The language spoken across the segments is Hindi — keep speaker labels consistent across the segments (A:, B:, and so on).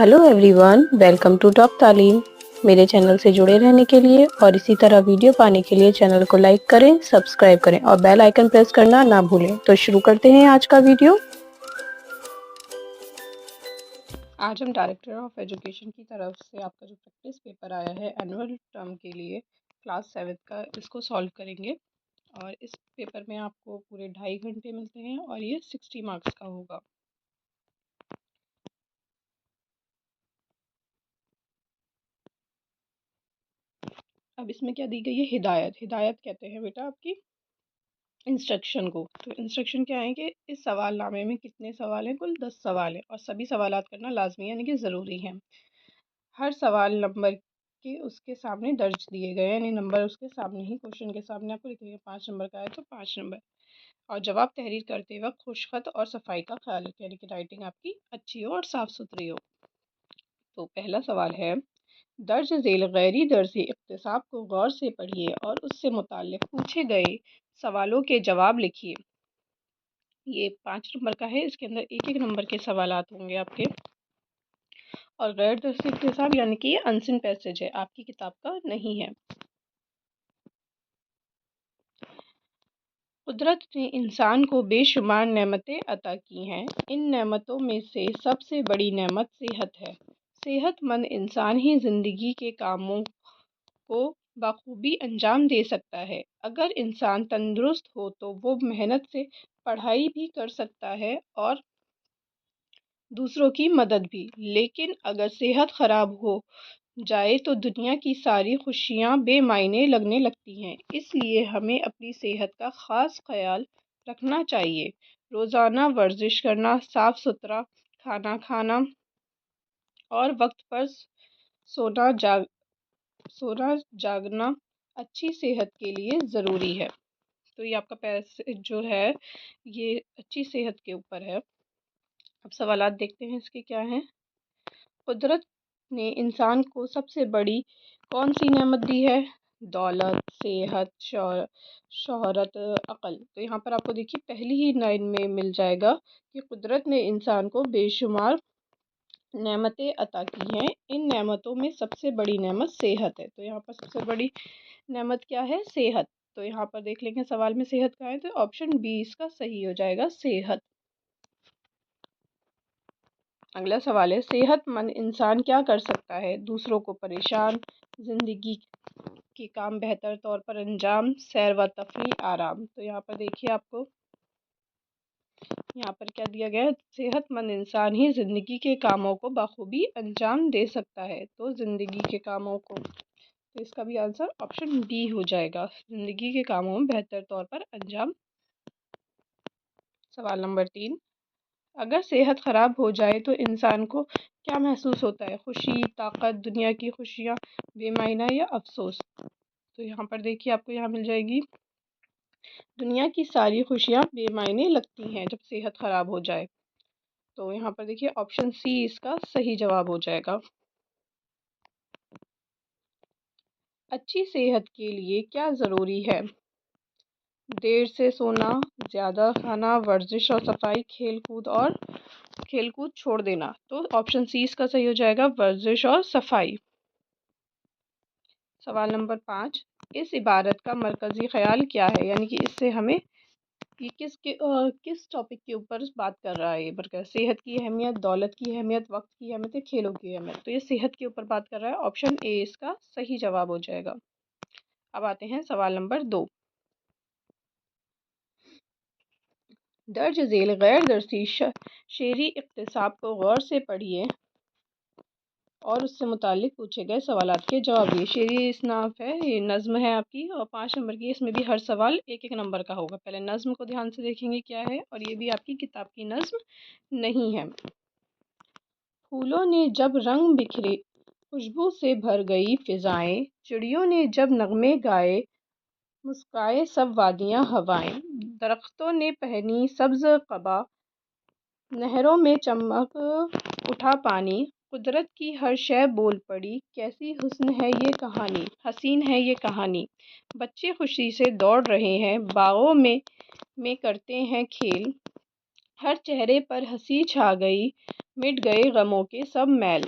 A: Hello everyone, welcome to top Taleem. मेरे चैनल से जुड़े रहने के लिए और इसी तरह वीडियो पाने के लिए चैनल को लाइक करें, सब्सक्राइब करें और बेल आइकन प्रेस करना ना भूलें। तो शुरू करते हैं आज का वीडियो। आज हम डायरेक्टर ऑफ एजुकेशन की तरफ से आपका जो प्रैक्टिस पेपर आया है एनुअल टर्म के लिए क्लास 7 का, इसको सॉल्व करेंगे। और इस पेपर में आपको पूरे 2.5 घंटे मिलते हैं और ये 60 मार्क्स का होगा। अब इसमें क्या दी गई है? हिदायत। हिदायत कहते हैं बेटा आपकी इंस्ट्रक्शन को। तो इंस्ट्रक्शन क्या है कि इस सवालनामे में कितने सवाल हैं? कुल 10 सवाल हैं और सभी सवालात करना लाजमी यानी कि ज़रूरी है। हर सवाल नंबर के उसके सामने दर्ज दिए गए, यानी नंबर उसके सामने ही क्वेश्चन के सामने आपको लिखेंगे। 5 नंबर का है तो 5 नंबर। और जवाब तहरीर करते वक्त खुशखत और सफाई का ख्याल रखें, यानी कि राइटिंग आपकी अच्छी हो और साफ़ सुथरी हो। तो पहला सवाल है, दर्ज झेल गैरी दर्जी इक्तिसाब को गौर से पढ़िए और उससे मुताल्लिक़ पूछे गए सवालों के जवाब लिखिए। ये 5 नंबर का है। इसके अंदर एक एक नंबर के सवालात होंगे आपके। और गैर दर्जी इक्तिसाब यानी कि ये अनसिन पैसेज है, आपकी किताब का नहीं है। कुदरत ने इंसान को बेशुमार नेमतें अता की हैं। इन नेमतों में से सबसे बड़ी नेमत सेहत है। सेहतमंद इंसान ही ज़िंदगी के कामों को बखूबी अंजाम दे सकता है। अगर इंसान तंदुरुस्त हो तो वो मेहनत से पढ़ाई भी कर सकता है और दूसरों की मदद भी। लेकिन अगर सेहत ख़राब हो जाए तो दुनिया की सारी खुशियाँ बेमायने लगने लगती हैं। इसलिए हमें अपनी सेहत का ख़ास ख्याल रखना चाहिए। रोज़ाना वर्जिश करना, साफ़ सुथरा खाना खाना और वक्त पर सोना सोना जागना अच्छी सेहत के लिए ज़रूरी है। तो ये आपका पैसेज जो है ये अच्छी सेहत के ऊपर है। अब सवालात देखते हैं इसके क्या हैं। कुदरत ने इंसान को सबसे बड़ी कौन सी नेमत दी है? दौलत, सेहत, शोहरत, अक़ल। तो यहाँ पर आपको देखिए पहली ही लाइन में मिल जाएगा कि कुदरत ने इंसान को बेशुमार नेमतें अता की हैं। इन नेमतों में सबसे बड़ी नेमत सेहत है। तो यहाँ पर सबसे बड़ी नेमत क्या है? सेहत। तो यहाँ पर देख लेंगे सवाल में सेहत कहाँ है, तो ऑप्शन बी इसका सही हो जाएगा, सेहत। अगला सवाल है, सेहतमंद इंसान क्या कर सकता है? दूसरों को परेशान, ज़िंदगी के काम बेहतर तौर पर अंजाम, सैर व तफरीह, आराम। तो यहाँ पर देखिए आपको यहाँ पर क्या दिया गया है? सेहतमंद इंसान ही ज़िंदगी के कामों को बखूबी अंजाम दे सकता है। तो ज़िंदगी के कामों को, तो इसका भी आंसर ऑप्शन बी हो जाएगा, ज़िंदगी के कामों में बेहतर तौर पर अंजाम। सवाल नंबर 3, अगर सेहत ख़राब हो जाए तो इंसान को क्या महसूस होता है? खुशी, ताकत, दुनिया की खुशियाँ, बेमायना या अफसोस। तो यहाँ पर देखिए आपको यहाँ मिल जाएगी दुनिया की सारी खुशियाँ बेमायने लगती हैं जब सेहत ख़राब हो जाए। तो यहाँ पर देखिए ऑप्शन सी इसका सही जवाब हो जाएगा। अच्छी सेहत के लिए क्या ज़रूरी है? देर से सोना, ज़्यादा खाना, वर्जिश और सफाई, खेलकूद छोड़ देना। तो ऑप्शन सी इसका सही हो जाएगा, वर्जिश और सफाई। सवाल नंबर 5, इस इबारत का मरकज़ी ख्याल क्या है? यानी कि इससे हमें ये किस टॉपिक के ऊपर बात कर रहा है? ये बरकत सेहत की अहमियत, दौलत की अहमियत, वक्त की अहमियत या खेलों की अहमियत। तो ये सेहत के ऊपर बात कर रहा है, ऑप्शन ए इसका सही जवाब हो जाएगा। अब आते हैं सवाल नंबर 2, दर्ज झेल गैर दरसी शेरी इक्तिसाब को गौर से पढ़िए और उससे मुतालिक पूछे गए सवालात के जवाब दिए। शेरी इसनाफ है, ये नज़्म है आपकी और 5 नंबर की। इसमें भी हर सवाल एक एक नंबर का होगा। पहले नज़्म को ध्यान से देखेंगे क्या है, और ये भी आपकी किताब की नज़्म नहीं है। फूलों ने जब रंग बिखरे, खुशबू से भर गई फ़िज़ाएं, चिड़ियों ने जब नगमे गाए, मुस्काए सब वादियाँ हवाएं, दरख्तों ने पहनी सब्ज़ क़बा, नहरों में चमक उठा पानी, कुदरत की हर शय बोल पड़ी, कैसी हुस्न है ये कहानी, हसीन है ये कहानी। बच्चे खुशी से दौड़ रहे हैं, बागों में करते हैं खेल, हर चेहरे पर हंसी छा गई, मिट गए गमों के सब मैल।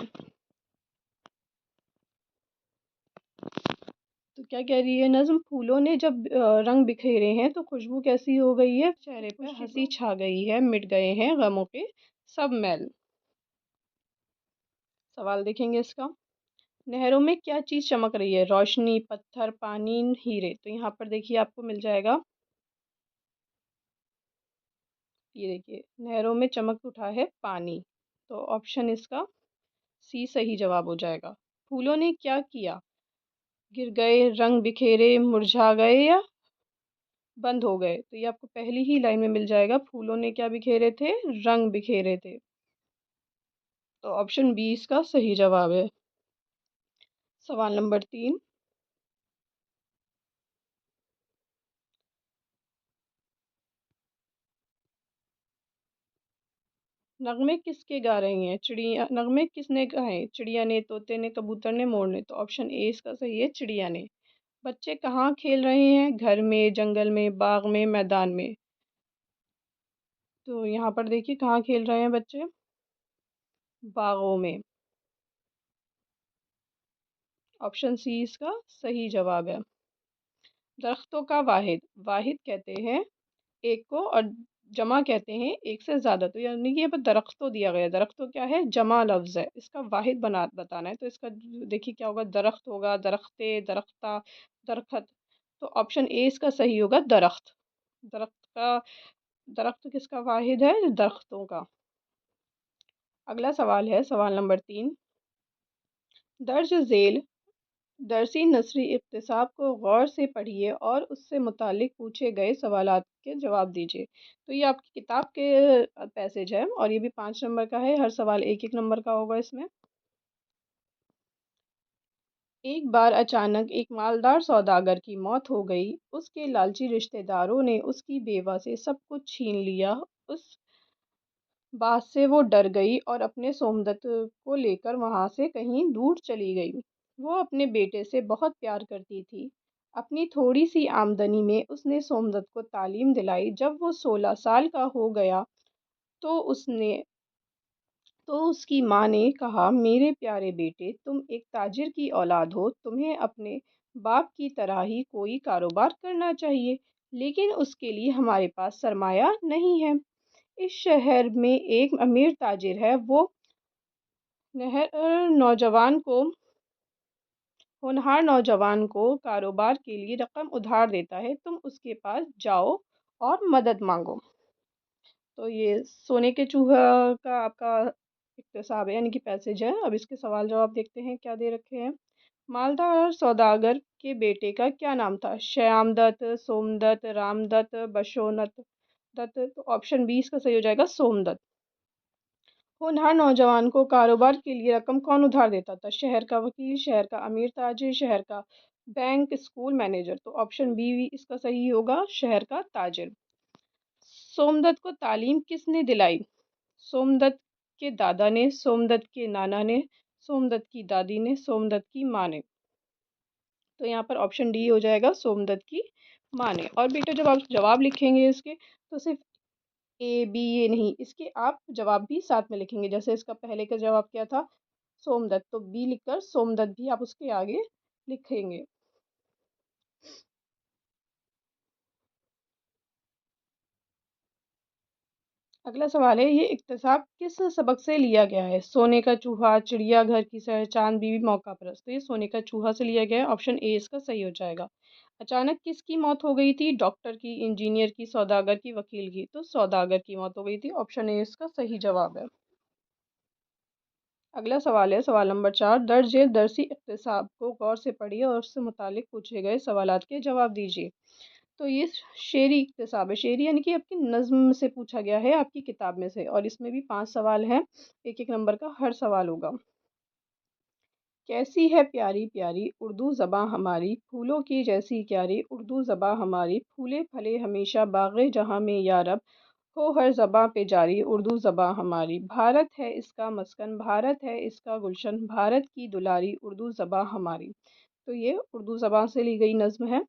A: तो क्या कह रही है नज़्म, फूलों ने जब रंग बिखेरे हैं तो खुशबू कैसी हो गई है, चेहरे पे हंसी छा गई है, मिट गए हैं गमों के सब मैल। सवाल देखेंगे इसका। नहरों में क्या चीज़ चमक रही है, रोशनी, पत्थर, पानी, हीरे। तो यहाँ पर देखिए आपको मिल जाएगा, ये देखिए नहरों में चमक उठा है पानी। तो ऑप्शन इसका सी सही जवाब हो जाएगा। फूलों ने क्या किया, गिर गए, रंग बिखेरे, मुरझा गए या बंद हो गए। तो ये आपको पहली ही लाइन में मिल जाएगा, फूलों ने क्या बिखेरे थे, रंग बिखेरे थे। तो ऑप्शन बी इसका सही जवाब है। सवाल नंबर 3। नगमे किसके गा रही हैं, चिड़िया। नगमे किसने गाए, चिड़िया ने, तोते ने, कबूतर ने, मोर ने। तो ऑप्शन ए इसका सही है, चिड़िया ने। बच्चे कहाँ खेल रहे हैं, घर में, जंगल में, बाग में, मैदान में। तो यहाँ पर देखिए कहाँ खेल रहे हैं बच्चे, बागों में। ऑप्शन सी इसका सही जवाब है। दरख्तों का वाहिद, वाहिद कहते हैं एक को, और जमा कहते हैं एक से ज़्यादा। तो यानी कि यहाँ पर दरख्तों दिया गया है, दरख्तों क्या है, जमा लफ्ज़ है, इसका वाहिद बना बताना है। तो इसका देखिए क्या होगा, दरख्त होगा, दरख्ते, दरख्ता, दरखत। तो ऑप्शन ए इसका सही होगा, दरख्त। दरख्त का, दरख्त किसका वाहिद है, दरख्तों का। अगला सवाल है सवाल नंबर 3। दर्ज झेल दरसी नसरी इक्तिसाब को गौर से पढ़िए और उससे मुतालिक पूछे गए सवालात के जवाब दीजिए। तो ये आपकी किताब के पैसेज है और ये भी 5 नंबर का है, हर सवाल एक एक नंबर का होगा इसमें। एक बार अचानक एक मालदार सौदागर की मौत हो गई। उसके लालची रिश्तेदारों ने उसकी बेवा से सब कुछ छीन लिया। उस बात से वो डर गई और अपने सोमदत्त को लेकर वहां से कहीं दूर चली गई। वो अपने बेटे से बहुत प्यार करती थी। अपनी थोड़ी सी आमदनी में उसने सोमदत्त को तालीम दिलाई। जब वो 16 साल का हो गया तो उसने तो उसकी माँ ने कहा, मेरे प्यारे बेटे, तुम एक ताजिर की औलाद हो, तुम्हें अपने बाप की तरह ही कोई कारोबार करना चाहिए, लेकिन उसके लिए हमारे पास सरमाया नहीं है। इस शहर में एक अमीर ताजिर है, वो नहर नौजवान को होनहार नौजवान को कारोबार के लिए रकम उधार देता है। तुम उसके पास जाओ और मदद मांगो। तो ये सोने के चूहा का आपका इक्तसाब है, यानी कि पैसेज है। अब इसके सवाल जवाब देखते हैं क्या दे रखे हैं। मालदार सौदागर के बेटे का क्या नाम था, श्यामदत्त, सोमदत्त, रामदत्त, बशोनत दत्त। तो ऑप्शन बी इसका सही हो जाएगा, सोमदत्त। होनहार नौजवान को कारोबार के लिए रकम कौन उधार देता था, शहर का वकील, शहर का अमीर ताजिर, शहर का बैंक स्कूल मैनेजर। तो ऑप्शन बी इसका सही होगा, शहर का ताजिर। सोमदत्त को तालीम किसने दिलाई, सोमदत्त के दादा ने, सोमदत्त के नाना ने, सोमदत्त की दादी ने, सोमदत्त की माँ ने। तो यहाँ पर ऑप्शन डी हो जाएगा, सोमदत्त की माँ ने। और बेटा जब आप जवाब लिखेंगे इसके, तो सिर्फ ए बी ये नहीं, इसके आप जवाब भी साथ में लिखेंगे। जैसे इसका पहले का जवाब क्या था, सोमदत्त, तो बी लिखकर सोमदत्त भी आप उसके आगे लिखेंगे। अगला सवाल है, ये इक्तसाब किस सबक से लिया गया है, सोने का चूहा, चिड़िया घर की सैर, चांद बीवी, मौका परस्त। तो ये सोने का चूहा से लिया गया है, ऑप्शन ए इसका सही हो जाएगा। अचानक किसकी मौत हो गई थी, डॉक्टर की, इंजीनियर की, सौदागर की, वकील की। तो सौदागर की मौत हो गई थी, ऑप्शन ए इसका सही जवाब है। अगला सवाल है सवाल नंबर 4। दर्ज झेल दरसी इक्तिसाब को गौर से पढ़िए और उससे मुतालिक पूछे गए सवालात के जवाब दीजिए। तो ये शेरी इक्तिसाब है, शेरी यानी कि आपकी नज़्म से पूछा गया है आपकी किताब में से, और इसमें भी 5 सवाल हैं, एक एक नंबर का हर सवाल होगा। कैसी है प्यारी प्यारी उर्दू ज़बां हमारी, फूलों की जैसी क्यारी उर्दू ज़बां हमारी, फूले फले हमेशा बाग़े जहाँ में या रब, हो हर ज़बां पे जारी उर्दू ज़बां हमारी। भारत है इसका मस्कन, भारत है इसका गुलशन, भारत की दुलारी उर्दू ज़बां हमारी। तो ये उर्दू ज़बां से ली गई नज़्म है।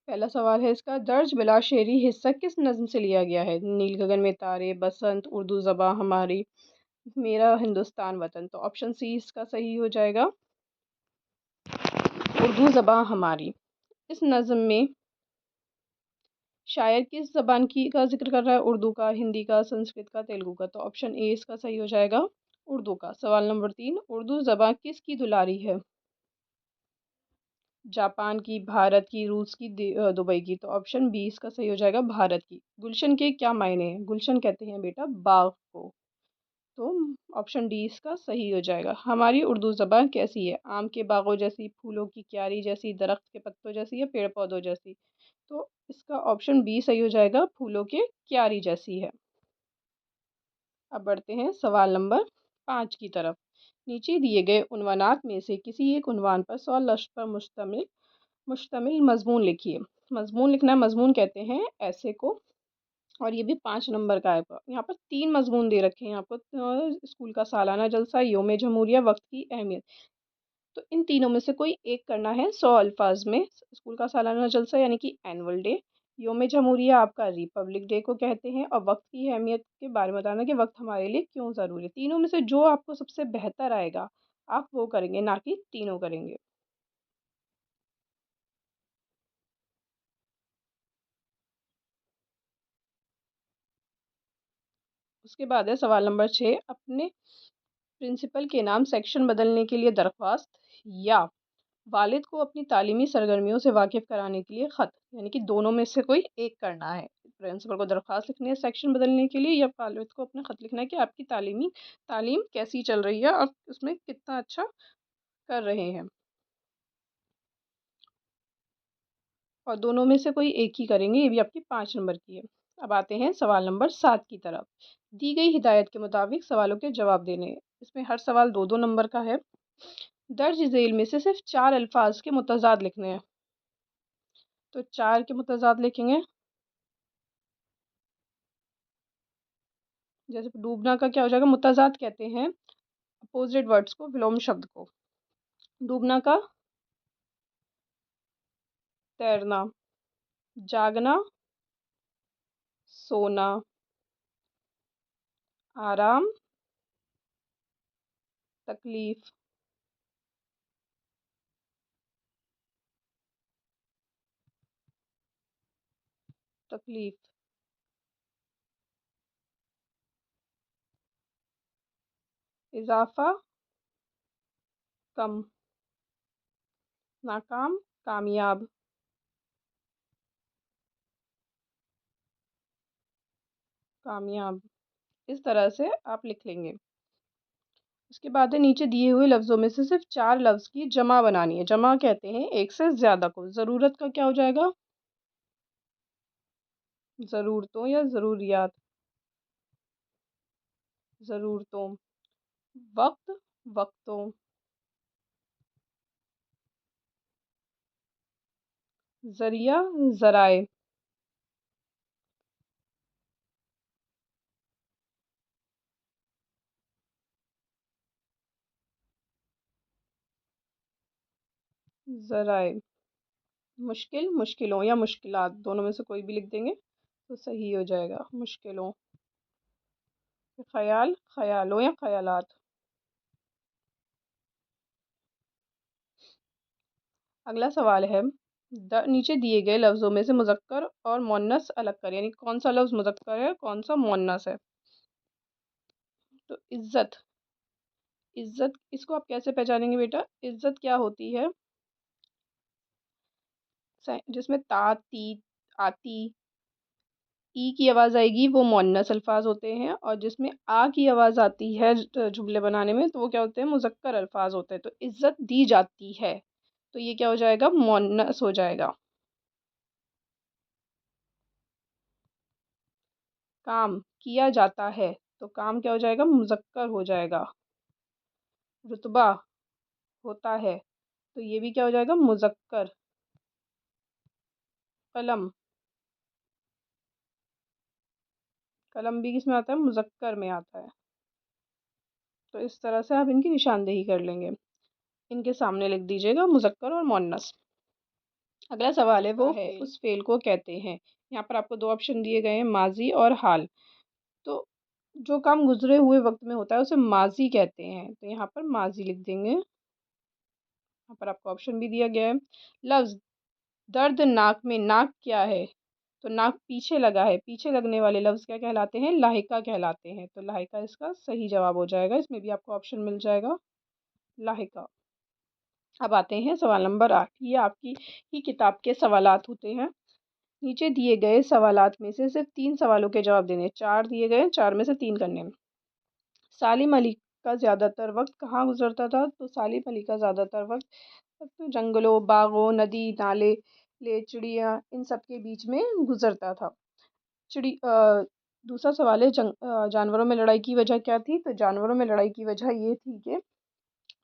A: पहला सवाल है इसका, दर्ज बिला शेरी हिस्सा किस नज़्म से लिया गया है? नील गगन में तारे, बसंत, उर्दू ज़बां हमारी, मेरा हिंदुस्तान वतन। तो ऑप्शन सी इसका सही हो जाएगा, उर्दू ज़बां हमारी। इस नज़्म में शायर किस ज़बान की का जिक्र कर रहा है? उर्दू का, हिंदी का, संस्कृत का, तेलुगु का। तो ऑप्शन ए इसका सही हो जाएगा, उर्दू का। सवाल नंबर 3, उर्दू ज़बां किसकी दुलारी है? जापान की, भारत की, रूस की, दुबई की। तो ऑप्शन बी इसका सही हो जाएगा, भारत की। गुलशन के क्या मायने हैं? गुलशन कहते हैं बेटा बाग को। तो ऑप्शन डी इसका सही हो जाएगा। हमारी उर्दू ज़बान कैसी है? आम के बागों जैसी, फूलों की क्यारी जैसी, दरख्त के पत्तों जैसी या पेड़ पौधों जैसी? तो इसका ऑप्शन बी सही हो जाएगा, फूलों के क्यारी जैसी है। अब बढ़ते हैं सवाल नंबर 5 की तरफ। नीचे दिए गए उन्वानात में से किसी एक उन्वान पर 100 लफ्ज़ पर मुश्तमिल मुश्तमिल मज़मून लिखिए। मज़मून लिखना है, मज़मून कहते हैं ऐसे को, और ये भी 5 नंबर का है। यहाँ पर 3 मज़मून दे रखे हैं आपको, स्कूल का सालाना जलसा, यौम जमहूरिया, वक़्त की अहमियत। तो इन तीनों में से कोई एक करना है 100 अल्फाज में। स्कूल का सालाना जलसा यानी कि एनुअल डे, यौम जमहूरिया आपका रिपब्लिक डे को कहते हैं, और वक्त की अहमियत के बारे में बताना कि वक्त हमारे लिए क्यों ज़रूरी है। तीनों में से जो आपको सबसे बेहतर आएगा आप वो करेंगे, ना कि तीनों करेंगे। उसके बाद है सवाल नंबर 6, अपने प्रिंसिपल के नाम सेक्शन बदलने के लिए दरख्वास्त, या वालिद को अपनी तालीमी सरगर्मियों से वाकिफ़ कराने के लिए ख़त। यानी कि दोनों में से कोई एक करना है। प्रिंसिपल को दरख्वास्त लिखनी है सेक्शन बदलने के लिए, या वालिद को अपना ख़त लिखना है कि आपकी तालीम कैसी चल रही है और उसमें कितना अच्छा कर रहे हैं। और दोनों में से कोई एक ही करेंगे, ये भी आपकी 5 नंबर की है। अब आते हैं सवाल नंबर 7 की तरफ। दी गई हिदायत के मुताबिक सवालों के जवाब देने हैं। इसमें हर सवाल 2-2 नंबर का है। दर्ज झेल में से सिर्फ 4 अल्फाज के मुतज़ाद लिखने हैं। तो 4 के मुतज़ाद लिखेंगे। जैसे डूबना का क्या हो जाएगा? मुतज़ाद कहते हैं अपोजिट वर्ड्स को, विलोम शब्द को। डूबना का तैरना, जागना सोना, आराम तकलीफ, तकलीफ, इजाफा कम, नाकाम कामयाब, कामयाब। इस तरह से आप लिख लेंगे। उसके बाद है नीचे दिए हुए लफ्ज़ों में से सिर्फ 4 लफ्ज़ की जमा बनानी है। जमा कहते हैं एक से ज़्यादा को। ज़रूरत का क्या हो जाएगा? ज़रूरतों या ज़रूरियात, ज़रूरतों। वक्त, वक्तों। ज़रिया, ज़राए। ज़राए। मुश्किल, मुश्किलों या मुश्किलात, दोनों में से कोई भी लिख देंगे तो सही हो जाएगा। मुश्किलों। ख़याल, ख़यालों या ख़यालात। अगला सवाल है, नीचे दिए गए लफ्ज़ों में से मुज़क्कर और मुअन्नस अलग करें। यानी कौन सा लफ्ज़ मुज़क्कर है, कौन सा मुअन्नस है। तो इज़्ज़त, इज़्ज़त इसको आप कैसे पहचानेंगे बेटा? इज़्ज़त क्या होती है? जिसमें ता, ती, आती, ई की आवाज़ आएगी वो मुअन्नस अल्फाज होते हैं, और जिसमें आ की आवाज़ आती है जुमले बनाने में तो वो क्या होते हैं? मुज़क्कर अल्फाज होते हैं। तो इज़्ज़त दी जाती है, तो ये क्या हो जाएगा? मुअन्नस हो जाएगा। काम किया जाता है, तो काम क्या हो जाएगा? मुज़क्कर हो जाएगा। रुतबा होता है, तो ये भी क्या हो जाएगा? मुज़क्कर। कलम, कलम भी किसमें आता है? मुज़क्कर में आता है। तो इस तरह से आप इनकी निशानदेही कर लेंगे। इनके सामने लिख दीजिएगा मुज़क्कर और मुअन्नस। अगला सवाल है, वो है उस फेल को कहते हैं। यहाँ पर आपको 2 ऑप्शन दिए गए हैं, माज़ी और हाल। तो जो काम गुज़रे हुए वक़्त में होता है उसे माज़ी कहते हैं, तो यहाँ पर माज़ी लिख देंगे। यहाँ पर आपको ऑप्शन भी दिया गया है। लफ्ज़ दर्द नाक में, नाक क्या है? तो नाक पीछे लगा है, पीछे लगने वाले लफ्ज़ क्या कहलाते हैं? लाहिका कहलाते हैं। तो लाहिका इसका सही जवाब हो जाएगा। इसमें भी आपको ऑप्शन मिल जाएगा, लाहिका। अब आते हैं सवाल नंबर 8। ये आपकी ही किताब के सवालात होते हैं। नीचे दिए गए सवालात में से सिर्फ 3 सवालों के जवाब देने हैं। 4 दिए गए हैं, 4 में से 3 करने हैं। सालिम अली का ज़्यादातर वक़्त कहाँ गुज़रता था? तो सालिम अली का ज़्यादातर वक़्त जंगलों, बागों, नदी, नाले, चिड़िया, इन सब के बीच में गुज़रता था। दूसरा सवाल है, जानवरों में लड़ाई की वजह क्या थी? तो जानवरों में लड़ाई की वजह ये थी कि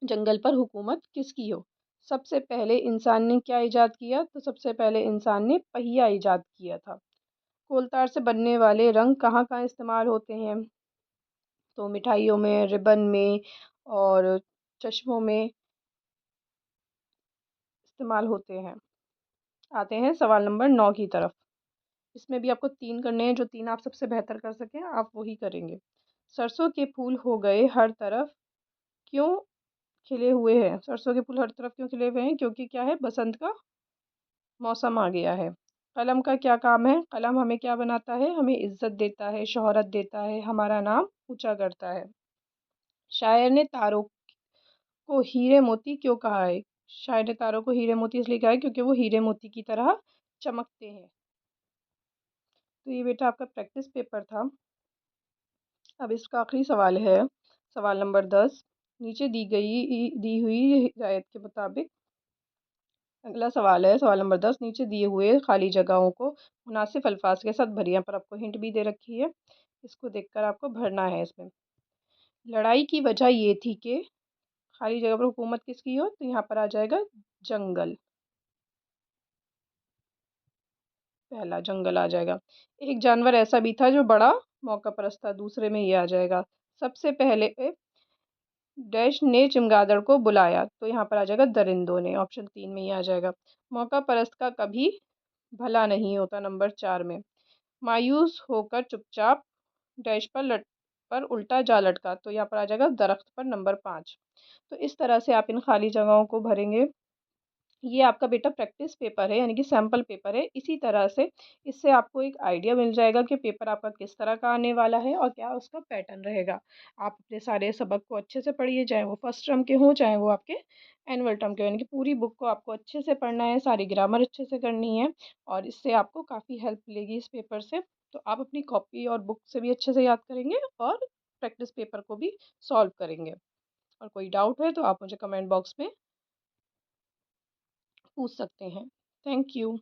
A: जंगल पर हुकूमत किसकी हो। सबसे पहले इंसान ने क्या ईजाद किया? तो सबसे पहले इंसान ने पहिया ईजाद किया था। कोलतार से बनने वाले रंग कहाँ कहाँ इस्तेमाल होते हैं? तो मिठाइयों में, रिबन में और चश्मों में इस्तेमाल होते हैं। आते हैं सवाल नंबर 9 की तरफ। इसमें भी आपको 3 करने हैं, जो 3 आप सबसे बेहतर कर सकें आप वही करेंगे। सरसों के फूल हो गए हर तरफ क्यों खिले हुए हैं? सरसों के फूल हर तरफ क्यों खिले हुए हैं? क्योंकि क्या है, बसंत का मौसम आ गया है। कलम का क्या काम है? कलम हमें क्या बनाता है? हमें इज्जत देता है, शोहरत देता है, हमारा नाम ऊंचा करता है। शायर ने तारों को हीरे मोती क्यों कहा है? शायर ने तारों को हीरे मोती इसलिए कहा है क्योंकि वो हीरे मोती की तरह चमकते हैं। तो ये बेटा आपका प्रैक्टिस पेपर था। अब इसका आखिरी सवाल है, सवाल नंबर 10। नीचे दी हुई हिदायत के मुताबिक, अगला सवाल है सवाल नंबर 10। नीचे दिए हुए खाली जगहों को मुनासिब अल्फाज के साथ भरिए। यहाँ पर आपको हिंट भी दे रखी है, इसको देखकर आपको भरना है। इसमें लड़ाई की वजह ये थी कि खाली जगह पर हुकूमत किसकी हो? तो यहाँ पर आ जाएगा जंगल। पहला जंगल आ जाएगा। एक जानवर ऐसा भी था जो बड़ा मौका परस्त था, दूसरे में ये आ जाएगा। सबसे पहले डैश ने चमगादड़ को बुलाया, तो यहाँ पर आ जाएगा दरिंदों ने। ऑप्शन 3 में ये आ जाएगा। मौका परस्त का कभी भला नहीं होता, नंबर 4 में। मायूस होकर चुपचाप डैश पर उल्टा जा लटका, तो यहाँ पर आ जाएगा दरख्त पर, नंबर 5। तो इस तरह से आप इन खाली जगहों को भरेंगे। ये आपका बेटा प्रैक्टिस पेपर है, यानी कि सैम्पल पेपर है। इसी तरह से इससे आपको एक आइडिया मिल जाएगा कि पेपर आपका किस तरह का आने वाला है और क्या उसका पैटर्न रहेगा। आप अपने सारे सबक को अच्छे से पढ़िए, चाहे वो फर्स्ट टर्म के हों, चाहे वो आपके एनुअल टर्म के, यानी कि पूरी बुक को आपको अच्छे से पढ़ना है, सारी ग्रामर अच्छे से करनी है, और इससे आपको काफ़ी हेल्प मिलेगी इस पेपर से। तो आप अपनी कॉपी और बुक से भी अच्छे से याद करेंगे और प्रैक्टिस पेपर को भी सॉल्व करेंगे। और कोई डाउट है तो आप मुझे कमेंट बॉक्स में पूछ सकते हैं। Thank you.